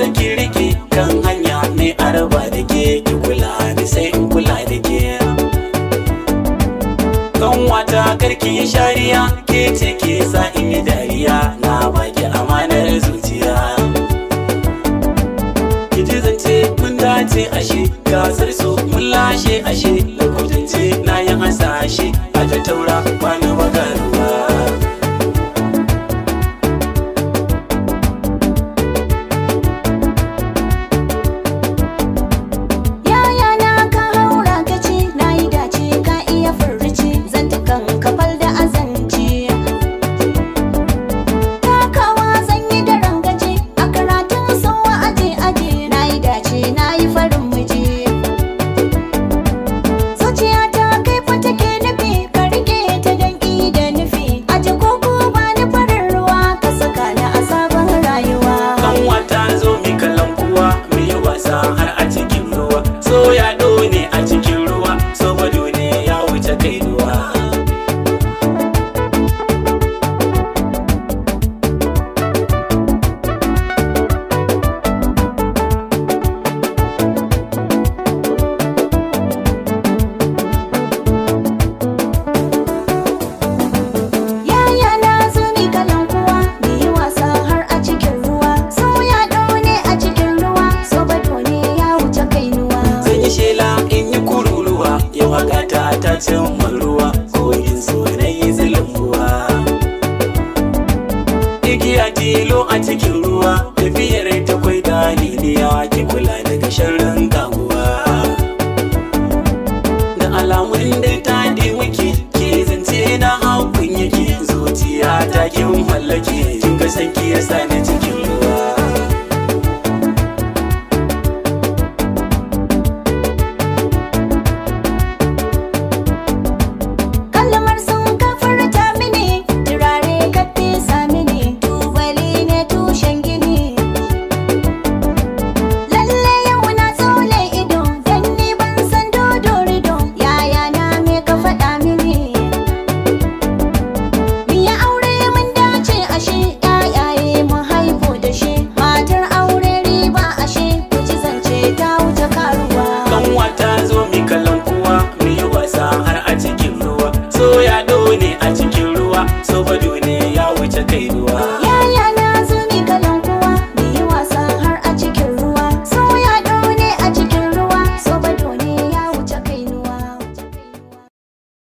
zaki rike kan hanya mai araba da ke ki kula da sai in kula da ke. Kan wata karki shariya ke ce ke sa in yi dariya na baki amanar zuciya. Ki ji zance mun dace ashe gasar so mun lashe ashe lokutan ce na yi hasashe a ta taura bani magaruwa. Ta cimma ruwa kogin so na yi zulumbuwa. Igiya tilo a cikin ruwa tafiyar ta kwai daliliya ki kula daga sharrin kaguwa. Da alamun da ta muke ke zance na haukun yake zuciya ta kin mallake kin ga sanki ya sani